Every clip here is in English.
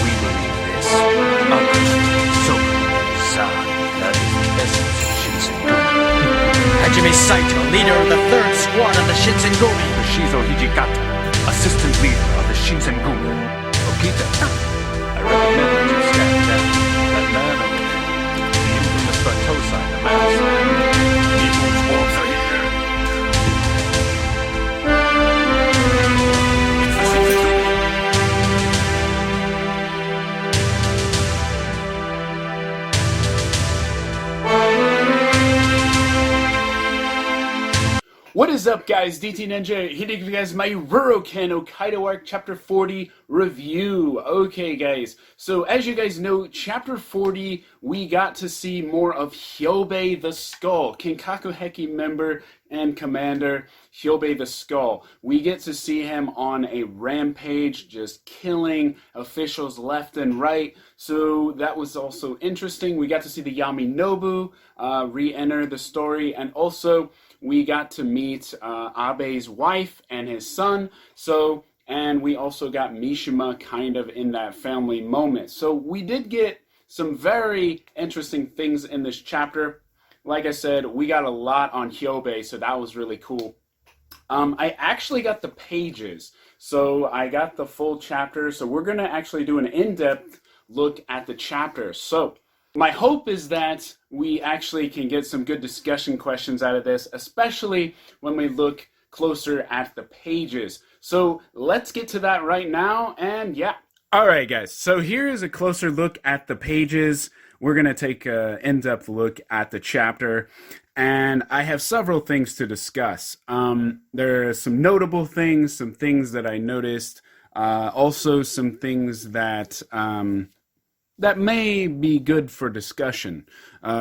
We believe this. That is the essence of Shinsengumi. Hajime Saito, leader of the 3rd Squad of the Shinsengumi. Shizo Hijikata, assistant leader of the Shinsengumi. Okita, I recommend that you stand down. That man over there, the infamous Batosai, the master. People's wolves are here. It's the Shinsengumi. What is up, guys? DT Ninja here to give you guys my RuroKen Hokkaido Arc Chapter 40 review. Okay, guys, so as you guys know, Chapter 40, we got to see more of Hyobei the Skull, Kenkaku Heki member and commander Hyobei the Skull. We get to see him on a rampage, just killing officials left and right, so that was also interesting. We got to see the Yaminobu re-enter the story, and also we got to meet Abe's wife and his son, and we also got Mishima kind of in that family moment. So we did get some very interesting things in this chapter. Like I said, we got a lot on Hyobei, so that was really cool. I actually got the pages, so I got the full chapter, so we're going to actually do an in-depth look at the chapter. So my hope is that we actually can get some good discussion questions out of this, especially when we look closer at the pages. So let's get to that right now, and yeah. Alright guys, so here is a closer look at the pages. We're going to take an in-depth look at the chapter, and I have several things to discuss. There are some notable things, some things that I noticed, also some things that that may be good for discussion.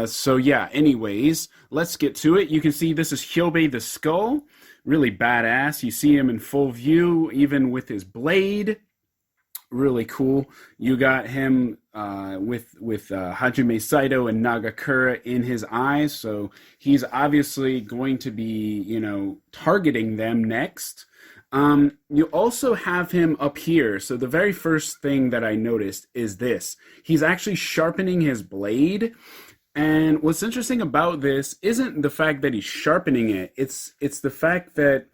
So yeah, anyways, let's get to it. You can see this is Hyobei the Skull. Really badass. You see him in full view, even with his blade. Really cool. You got him with Hajime Saito and Nagakura in his eyes, so he's obviously going to be, you know, targeting them next. You also have him up here. So the very first thing that I noticed is this. He's actually sharpening his blade. And what's interesting about this isn't the fact that he's sharpening it. It's the fact that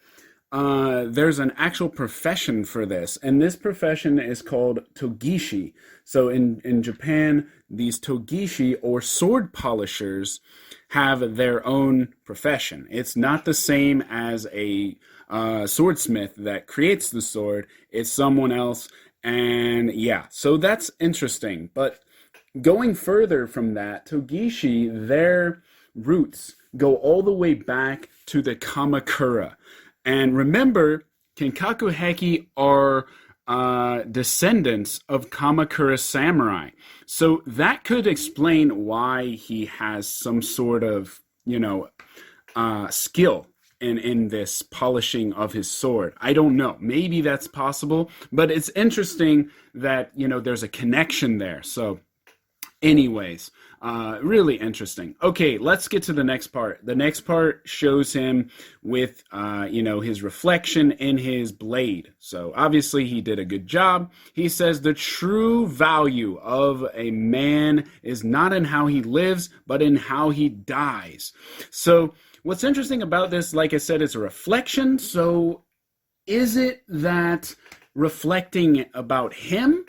there's an actual profession for this. And this profession is called togishi. So in Japan, these togishi, or sword polishers, have their own profession. It's not the same as a swordsmith that creates the sword. It's someone else, and yeah, so that's interesting. But going further from that, togishi, their roots go all the way back to the Kamakura. And remember, Kenkaku Heki are descendants of Kamakura samurai. So that could explain why he has some sort of, you know, skill in this polishing of his sword. I don't know. Maybe that's possible, but it's interesting that, you know, there's a connection there. So anyways, really interesting. Okay, let's get to the next part. The next part shows him with, you know, his reflection in his blade. So obviously he did a good job. He says the true value of a man is not in how he lives, but in how he dies. So what's interesting about this, like I said, is a reflection. So is it that reflecting about him?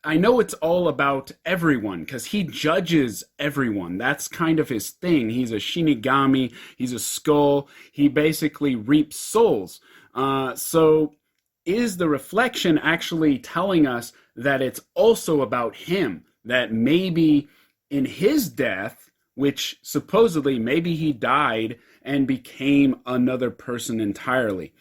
I know it's all about everyone because he judges everyone. That's kind of his thing. He's a Shinigami. He's a skull. He basically reaps souls. So is the reflection actually telling us that it's also about him? That maybe in his death, which supposedly maybe he died and became another person entirely.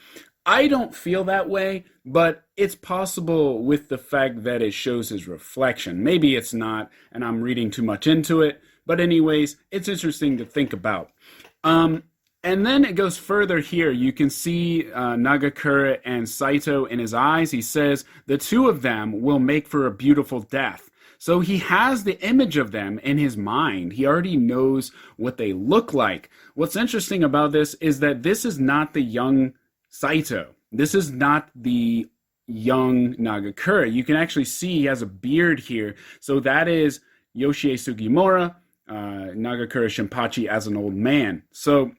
I don't feel that way, but it's possible with the fact that it shows his reflection. Maybe it's not, and I'm reading too much into it. But anyways, it's interesting to think about. And then it goes further here. You can see Nagakura and Saito in his eyes. He says, the two of them will make for a beautiful death. So he has the image of them in his mind. He already knows what they look like. What's interesting about this is that this is not the young Saito. This is not the young Nagakura. You can actually see he has a beard here. So that is Yoshie Sugimura, Nagakura Shinpachi as an old man. So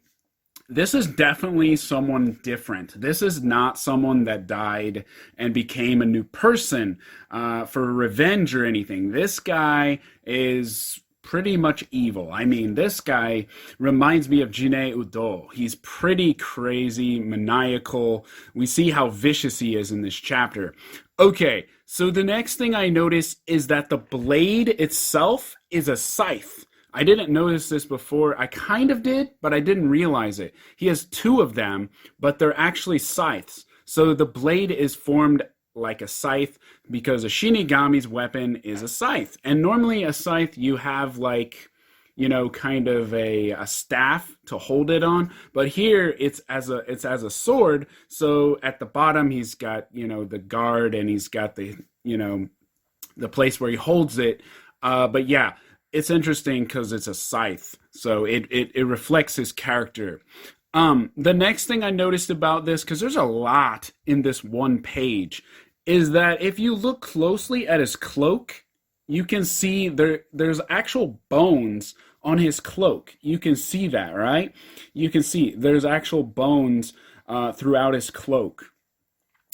this is definitely someone different. This is not someone that died and became a new person for revenge or anything. This guy is pretty much evil. I mean, this guy reminds me of Jine Udo. He's pretty crazy, maniacal. We see how vicious he is in this chapter. Okay, so the next thing I notice is that the blade itself is a scythe. I didn't notice this before. I kind of did, but I didn't realize it. He has two of them, but they're actually scythes. So the blade is formed like a scythe because a Shinigami's weapon is a scythe. And normally a scythe, you have like, you know, kind of a staff to hold it on. But here it's as a sword. So at the bottom, he's got, you know, the guard and he's got the, you know, the place where he holds it. But yeah, it's interesting because it's a scythe. So it reflects his character. The next thing I noticed about this, because there's a lot in this one page, is that if you look closely at his cloak, you can see there's actual bones on his cloak. You can see that, right? You can see there's actual bones throughout his cloak.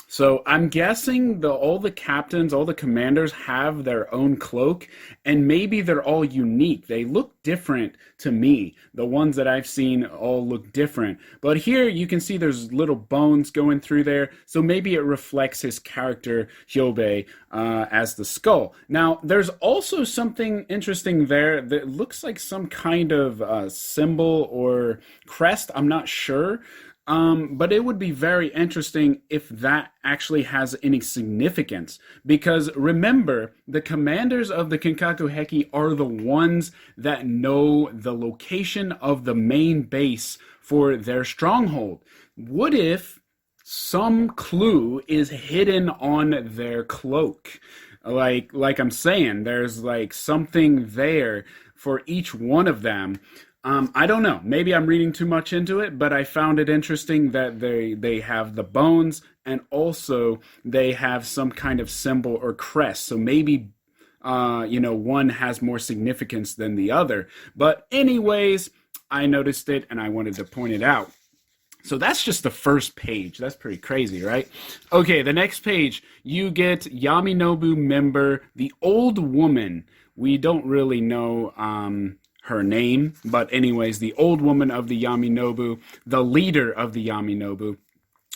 So I'm guessing all the captains, all the commanders have their own cloak, and maybe they're all unique. They look different to me. The ones that I've seen all look different. But here you can see there's little bones going through there, so maybe it reflects his character, Hyobei, as the skull. Now, there's also something interesting there that looks like some kind of symbol or crest. I'm not sure. But it would be very interesting if that actually has any significance. Because remember, the commanders of the Kinkaku Heki are the ones that know the location of the main base for their stronghold. What if some clue is hidden on their cloak? Like I'm saying, there's like something there for each one of them. I don't know. Maybe I'm reading too much into it, but I found it interesting that they have the bones and also they have some kind of symbol or crest. So maybe, you know, one has more significance than the other. But anyways, I noticed it and I wanted to point it out. So that's just the first page. That's pretty crazy, right? Okay, the next page, you get Yaminobu member, the old woman. We don't really know her name, but anyways, the old woman of the Yaminobu, the leader of the Yaminobu,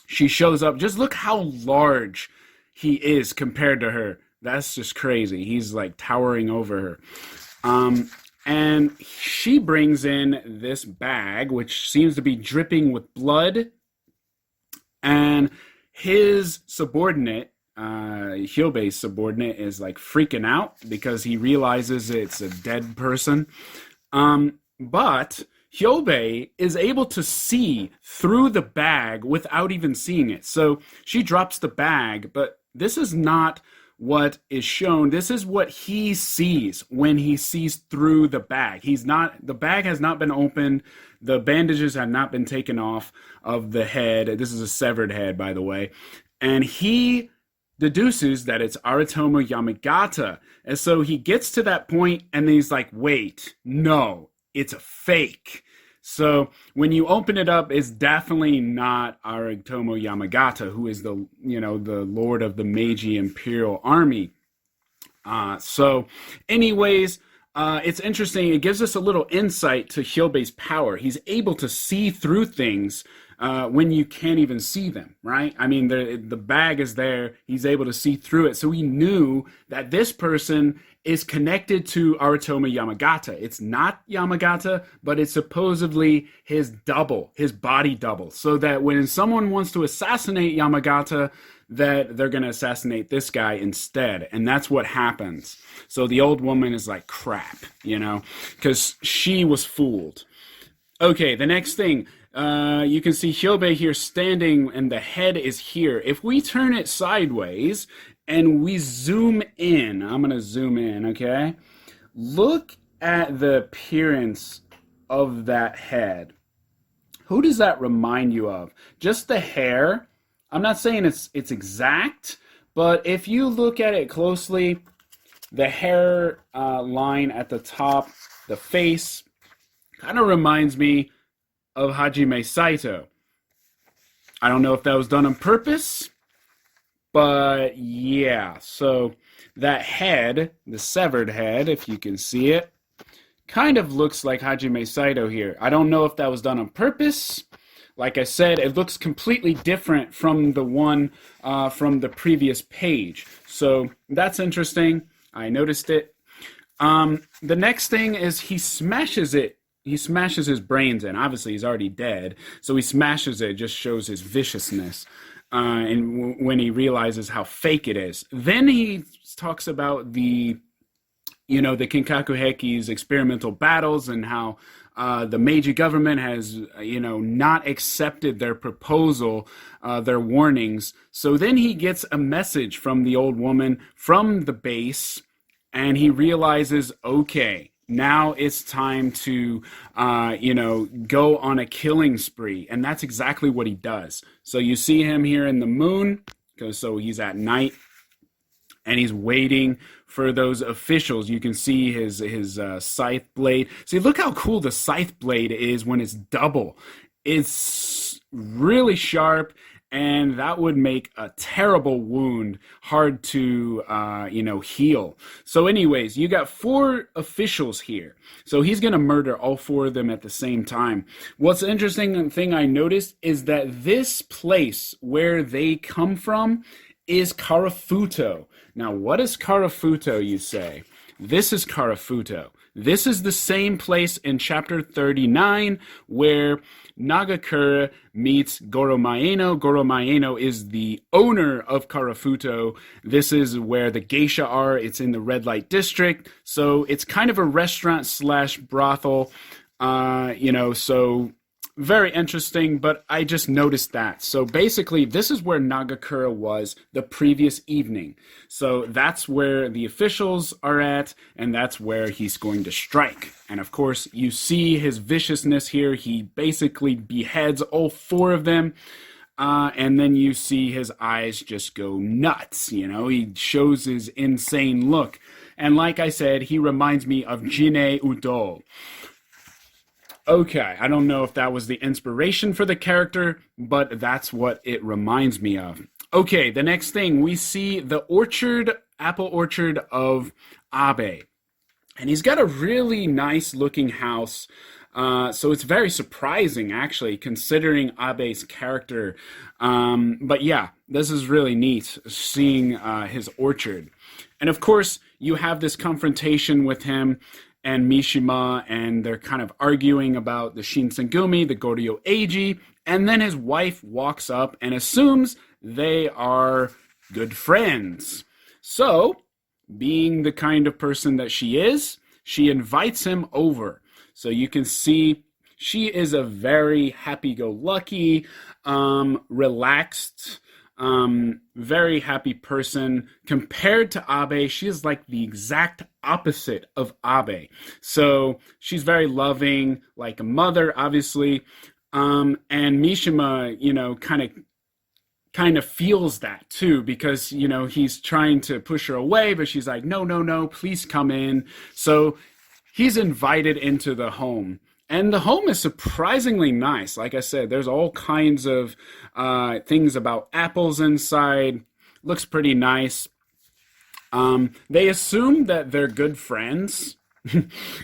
she shows up. Just look how large he is compared to her. That's just crazy. He's like towering over her. And she brings in this bag, which seems to be dripping with blood. And his subordinate, Hyobei's subordinate, is like freaking out because he realizes it's a dead person. But Hyobei is able to see through the bag without even seeing it. So she drops the bag, but this is not what is shown. This is what he sees when he sees through the bag. The bag has not been opened. The bandages have not been taken off of the head. This is a severed head, by the way. And he deduces that it's Aritomo Yamagata. And so he gets to that point and he's like, wait, no, it's a fake. So when you open it up, it's definitely not Aritomo Yamagata, who is the lord of the Meiji Imperial Army. So anyways, it's interesting. It gives us a little insight to Hyobei's power. He's able to see through things when you can't even see them, right? I mean, the bag is there. He's able to see through it. So he knew that this person is connected to Aritomo Yamagata. It's not Yamagata, but it's supposedly his double, his body double. So that when someone wants to assassinate Yamagata, that they're going to assassinate this guy instead. And that's what happens. So the old woman is like, crap, because she was fooled. Okay, the next thing. You can see Hyobei here standing and the head is here. If we turn it sideways and we zoom in, I'm going to zoom in, okay? Look at the appearance of that head. Who does that remind you of? Just the hair. I'm not saying it's exact, But if you look at it closely, the hair line at the top, the face, kind of reminds me of Hajime Saito. I don't know if that was done on purpose, but yeah. So that head, the severed head, if you can see it, kind of looks like Hajime Saito here. I don't know if that was done on purpose. Like I said, it looks completely different from the one from the previous page. So that's interesting. I noticed it. The next thing is he smashes it. He smashes his brains in. Obviously, he's already dead. So he smashes it. It just shows his viciousness. And when he realizes how fake it is. Then he talks about the Kinkaku Heki's experimental battles and how the Meiji government has, not accepted their proposal, their warnings. So then he gets a message from the old woman from the base, and he realizes, okay, now it's time to, go on a killing spree. And that's exactly what he does. So you see him here in the moon, so he's at night, and he's waiting for those officials. You can see his scythe blade. See, look how cool the scythe blade is when it's double. It's really sharp, and that would make a terrible wound hard to, heal. So anyways, you got 4 officials here. So he's going to murder all 4 of them at the same time. What's the interesting thing I noticed is that this place where they come from is Karafuto. Now, what is Karafuto, you say? This is Karafuto. This is the same place in chapter 39 where Nagakura meets Goro Maeno. Goro Maeno is the owner of Karafuto. This is where the geisha are. It's in the red light district. So it's kind of a restaurant / brothel, so very interesting, but I just noticed that. So basically, this is where Nagakura was the previous evening. So that's where the officials are at, and that's where he's going to strike. And of course, you see his viciousness here. He basically beheads all 4 of them. And then you see his eyes just go nuts. He shows his insane look. And like I said, he reminds me of Jine Udo. Okay, I don't know if that was the inspiration for the character, but that's what it reminds me of. Okay, the next thing, we see the apple orchard of Abe. And he's got a really nice looking house. So it's very surprising, actually, considering Abe's character. But yeah, this is really neat, seeing his orchard. And of course, you have this confrontation with him and Mishima, and they're kind of arguing about the Shinsengumi, the Goryo Eiji, and then his wife walks up and assumes they are good friends. So, being the kind of person that she is, she invites him over. So you can see she is a very happy-go-lucky, relaxed, very happy person. Compared to Abe, she is like the exact opposite of Abe. So she's very loving, like a mother, obviously. And Mishima, kind of feels that too, because, he's trying to push her away, but she's like, no, please come in. So he's invited into the home. And the home is surprisingly nice. Like I said, there's all kinds of things about apples inside. Looks pretty nice. They assume that they're good friends.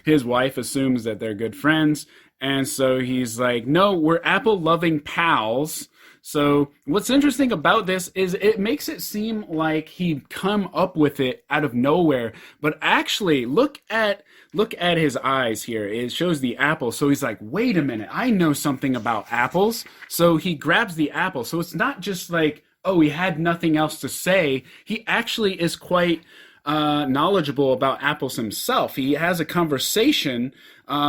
His wife assumes that they're good friends. And so he's like, no, we're apple-loving pals. So what's interesting about this is it makes it seem like he'd come up with it out of nowhere. But actually, look at his eyes here. It shows the apple. So he's like, wait a minute, I know something about apples. So he grabs the apple. So it's not just like, oh, he had nothing else to say. He actually is quite knowledgeable about apples himself. He has a conversation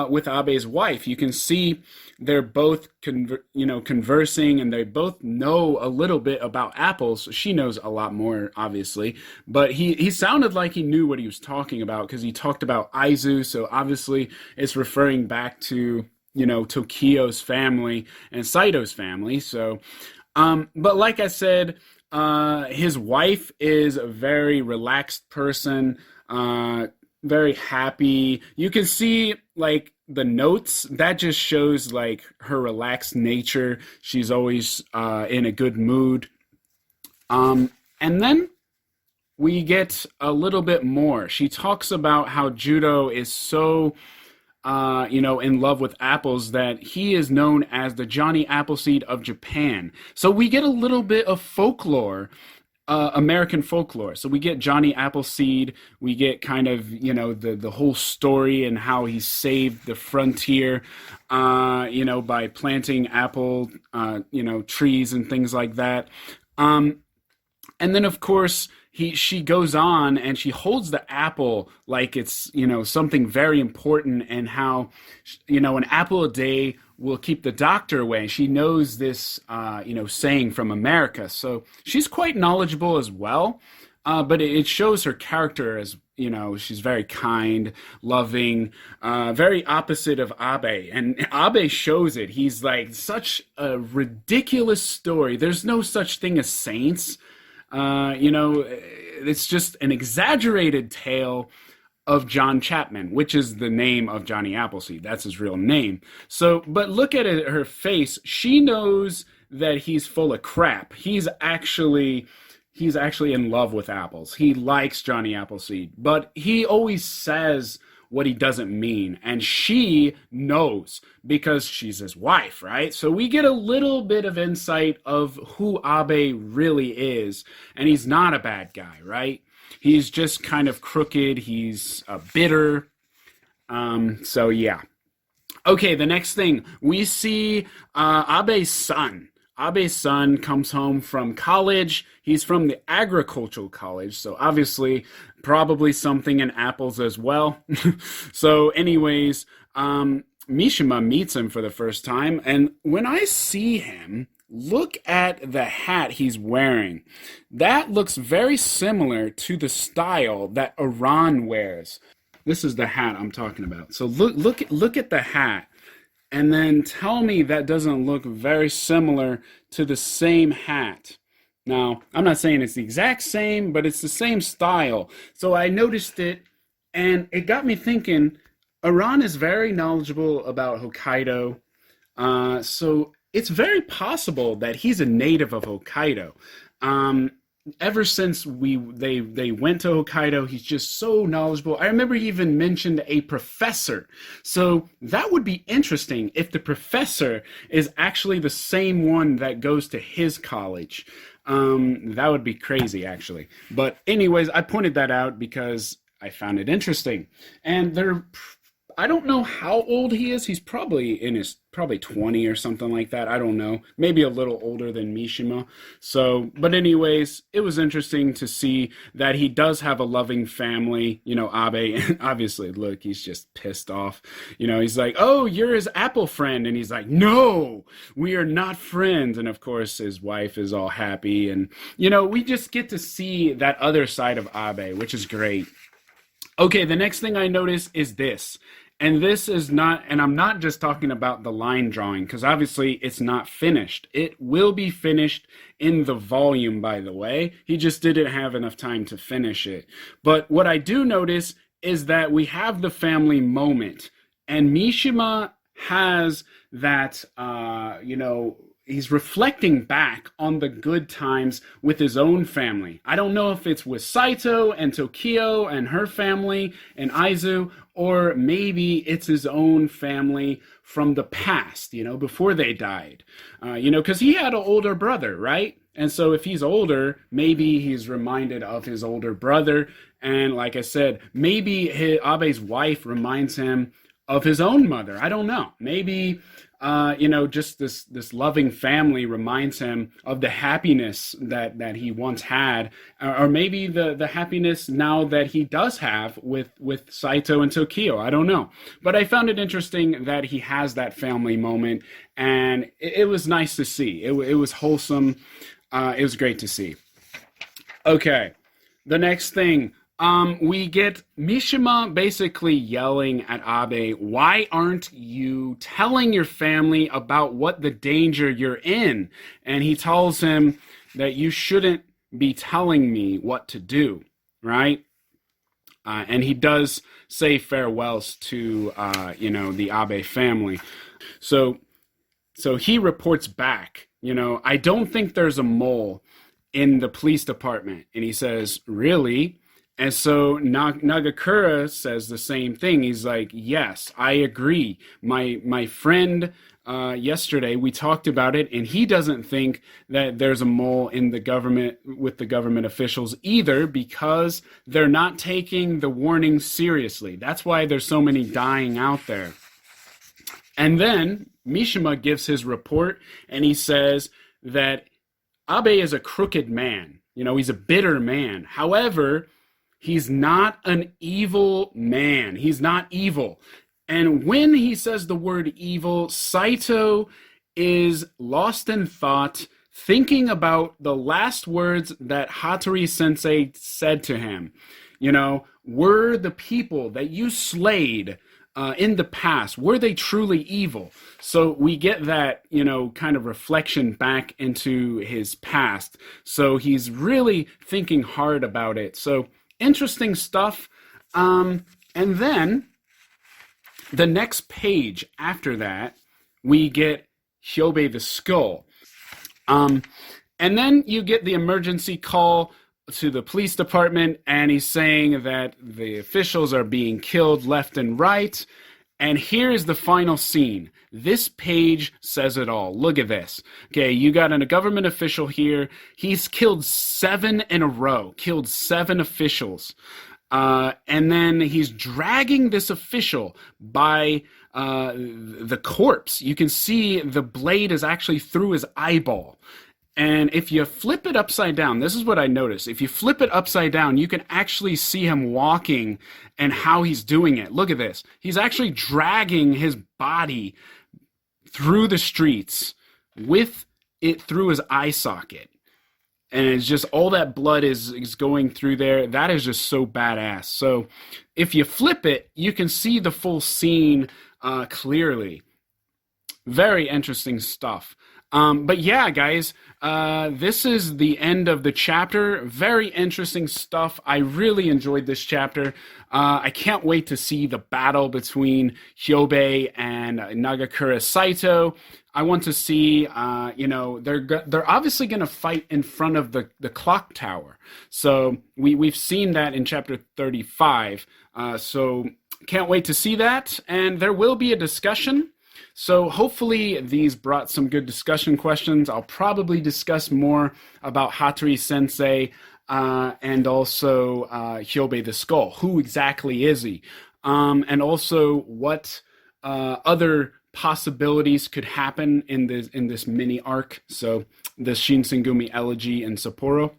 with Abe's wife. You can see they're both conversing, and they both know a little bit about apples. She knows a lot more, obviously, but he sounded like he knew what he was talking about, because he talked about Aizu, so obviously it's referring back to Tokio's family and Saito's family. So But like I said, his wife is a very relaxed person, very happy. You can see like the notes that just shows like her relaxed nature. She's always in a good mood. And then we get a little bit more. She talks about how Judo is so in love with apples that he is known as the Johnny Appleseed of Japan. So we get a little bit of folklore, American folklore. So we get Johnny Appleseed, we get kind of, the whole story and how he saved the frontier, by planting apple, trees and things like that. And then, of course, she goes on and she holds the apple like it's, something very important, and how, an apple a day will keep the doctor away. She knows this, saying from America. So she's quite knowledgeable as well. But it shows her character as, she's very kind, loving, very opposite of Abe. And Abe shows it. He's like such a ridiculous story. There's no such thing as saints. It's just an exaggerated tale of John Chapman, which is the name of Johnny Appleseed. That's his real name. So, but look at it, her face. She knows that he's full of crap. He's actually in love with apples. He likes Johnny Appleseed, but he always says what he doesn't mean. And she knows because she's his wife, right? So we get a little bit of insight of who Abe really is. And he's not a bad guy, right? He's just kind of crooked. He's bitter. So yeah. Okay, the next thing, we see Abe's son. Abe's son comes home from college. He's from the agricultural college, so obviously probably something in apples as well. So anyways, Mishima meets him for the first time, and when I see him, look at the hat he's wearing. That looks very similar to the style that Iran wears. This is the hat I'm talking about. So look at the hat. And then tell me that doesn't look very similar to the same hat. Now, I'm not saying it's the exact same, but it's the same style. So I noticed it, and it got me thinking, Iran is very knowledgeable about Hokkaido. So it's very possible that he's a native of Hokkaido. Ever since they went to Hokkaido, he's just so knowledgeable. I remember he even mentioned a professor. So that would be interesting if the professor is actually the same one that goes to his college. That would be crazy, actually. But anyways, I pointed that out because I found it interesting. And I don't know how old he is. He's probably 20 or something like that. I don't know. Maybe a little older than Mishima. So, but anyways, it was interesting to see that he does have a loving family, Abe. And obviously, look, he's just pissed off. He's like, oh, you're his apple friend. And he's like, no, we are not friends. And of course, his wife is all happy. And, we just get to see that other side of Abe, which is great. Okay, the next thing I notice is this. And this is not, and I'm not just talking about the line drawing, because obviously it's not finished. It will be finished in the volume, by the way. He just didn't have enough time to finish it. But what I do notice is that we have the family moment. And Mishima has that, he's reflecting back on the good times with his own family. I don't know if it's with Saito and Tokio and her family and Aizu, or maybe it's his own family from the past, before they died. Because he had an older brother, right? And so if he's older, maybe he's reminded of his older brother. And like I said, maybe Abe's wife reminds him of his own mother. I don't know. Maybe just this loving family reminds him of the happiness that he once had, or maybe the happiness now that he does have with Saito and Tokio. I don't know. But I found it interesting that he has that family moment, and it was nice to see. It was wholesome. It was great to see. Okay, the next thing. we get Mishima basically yelling at Abe, why aren't you telling your family about what the danger you're in? And he tells him that you shouldn't be telling me what to do, right? And he does say farewells to, the Abe family. So he reports back, I don't think there's a mole in the police department. And he says, really? And so Nagakura says the same thing. He's like, yes, I agree. My friend yesterday, we talked about it, and he doesn't think that there's a mole in the government with the government officials either, because they're not taking the warning seriously. That's why there's so many dying out there. And then Mishima gives his report, and he says that Abe is a crooked man. He's a bitter man. However, he's not an evil man. He's not evil. And when he says the word evil, Saito is lost in thought, thinking about the last words that Hattori Sensei said to him. Were the people that you slayed in the past, were they truly evil? So we get that, kind of reflection back into his past. So he's really thinking hard about it. So interesting stuff. And then the next page after that, we get Hyobe the Skull. And then you get the emergency call to the police department, and he's saying that the officials are being killed left and right. And here's the final scene. This page says it all. Look at this. Okay, you got a government official here. He's killed 7 in a row, killed 7 officials. And then he's dragging this official by the corpse. You can see the blade is actually through his eyeball. And if you flip it upside down, this is what I noticed. If you flip it upside down, you can actually see him walking and how he's doing it. Look at this. He's actually dragging his body through the streets with it through his eye socket. And it's just all that blood is going through there. That is just so badass. So if you flip it, you can see the full scene clearly. Very interesting stuff. But yeah, guys, this is the end of the chapter. Very interesting stuff. I really enjoyed this chapter. I can't wait to see the battle between Hyobe and Nagakura Saito. I want to see, they're obviously going to fight in front of the clock tower. So we've seen that in chapter 35. So can't wait to see that. And there will be a discussion. So hopefully these brought some good discussion questions. I'll probably discuss more about Hattori Sensei and also Hyobe the Skull. Who exactly is he? And also what other possibilities could happen in this mini arc. So the Shinsengumi Elegy in Sapporo.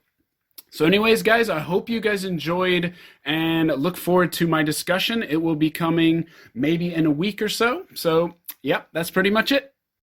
So anyways, guys, I hope you guys enjoyed and look forward to my discussion. It will be coming maybe in a week or so. So, yep, that's pretty much it.